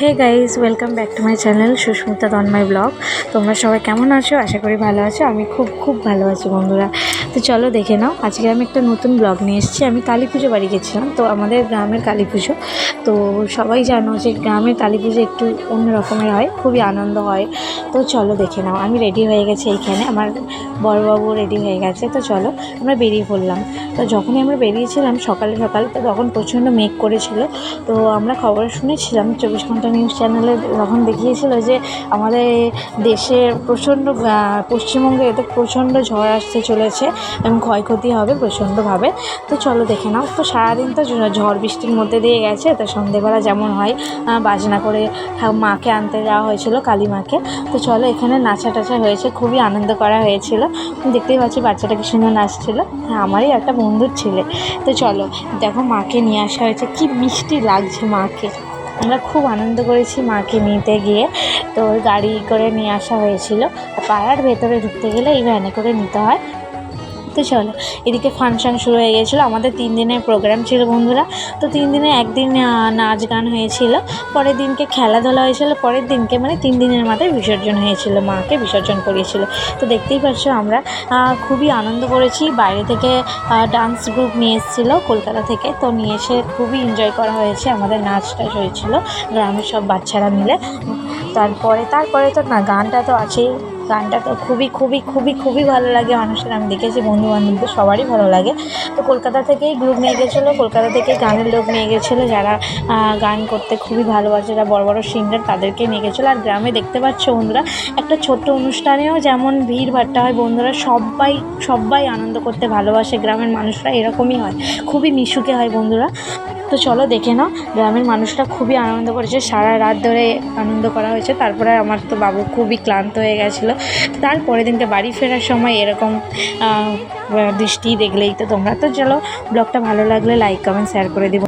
Hey guys, welcome back to my channel Susmita Tanmoy vlog. তোমরা সবাই কেমন আছো? আশা করি ভালো আছো। আমি খুব ভালো আছি বন্ধুরা। তো চলো দেখে নাও, আজকে আমি একটা নতুন ব্লগ নিয়ে এসেছি। আমি কালী পুজো বাড়ি গেছিলাম, তো আমাদের গ্রামের কালী পুজো। তো সবাই জানো যে গ্রামের কালী পুজো একটু অন্য রকমের হয়, খুবই আনন্দ হয়। তো চলো দেখে নাও, আমি রেডি হয়ে গেছি এইখানে, আমার বড়বাবু রেডি হয়ে গেছে। তো চলো আমরা বেরিয়ে পড়লাম। তো যখনই আমরা বেরিয়েছিলাম সকাল সকাল, তো তখন প্রচণ্ড মেঘ করেছিল। তো আমরা খবর শুনেছিলাম 24 ঘন্টা নিউজ চ্যানেলে তখন দেখিয়েছিল যে আমাদের দেশে প্রচণ্ড পশ্চিমবঙ্গে এতে প্রচণ্ড ঝড় আসতে চলেছে এবং ক্ষয়ক্ষতি হবে প্রচণ্ডভাবে। তো চলো দেখে নাও। তো সারাদিন তো ঝড় বৃষ্টির মধ্যে দিয়ে গেছে। তো সন্ধেবেলা যেমন হয় বাজনা করে মাকে আনতে যাওয়া হয়েছিল, কালী মাকে। তো চলো এখানে নাচা টাচা হয়েছে, খুবই আনন্দ করা হয়েছিল। দেখতেই পাচ্ছি বাচ্চাটা কি সুন্দর নাচছিল। হ্যাঁ, আমারই একটা বন্ধুর ছেলে। তো চলো দেখো, মাকে নিয়ে আসা হয়েছে, কি মিষ্টি লাগছে মাকে। আমরা খুব আনন্দ করেছি মাকে নিতে গিয়ে। তো গাড়ি করে নিয়ে আসা হয়েছিল। পাড়ার ভেতরে ঢুকতে গেলে এই ভ্যানে করে নিতে হয়। তো চলো, এদিকে ফাংশান শুরু হয়ে গিয়েছিলো। আমাদের 3 দিনের প্রোগ্রাম ছিল বন্ধুরা। তো 3 দিনে একদিন নাচ গান হয়েছিল, পরের দিনকে খেলাধুলা হয়েছিল, পরের দিনকে মানে 3 দিনের মাথায় বিসর্জন হয়েছিল, মাকে বিসর্জন করিয়েছিল। তো দেখতেই পাচ্ছ আমরা খুবই আনন্দ করেছি। বাইরে থেকে ডান্স গ্রুপ নিয়ে এসেছিলো কলকাতা থেকে, তো নিয়ে এসে খুবই এনজয় করা হয়েছে। আমাদের নাচ টাচ হয়েছিল গ্রামের সব বাচ্চারা মিলে। তারপরে তো না, গানটা তো আছেই। গানটা তো খুবই ভালো লাগে মানুষের। আমি দেখেছি বন্ধুবান্ধবদের সবারই ভালো লাগে। তো কলকাতা থেকেই গ্রুপ নিয়ে গেছিলো, কলকাতা থেকেই গানের লোক নিয়ে গেছিলো, যারা গান করতে খুবই ভালোবাসে, যারা বড় সিঙ্গার তাদেরকে নিয়ে গেছিলো। আর গ্রামে দেখতে পাচ্ছ বন্ধুরা, একটা ছোট্ট অনুষ্ঠানেও যেমন ভিড় ভাট্টা হয় বন্ধুরা, সবাই আনন্দ করতে ভালোবাসে। গ্রামের মানুষরা এরকমই হয়, খুবই মিশুকে হয় বন্ধুরা। তো চলো দেখে নাও, গ্রামের মানুষরা খুবই আনন্দ করেছে, সারা রাত ধরে আনন্দ করা হয়েছে। তারপরে আমার তো বাবু খুবই ক্লান্ত হয়ে গেছিলো। তারপরের দিনকে বাড়ি ফেরার সময় এরকম বৃষ্টি দেখলেই তো তোমরা। তো চলো, ব্লগটা ভালো লাগলে লাইক কমেন্ট শেয়ার করে দিও।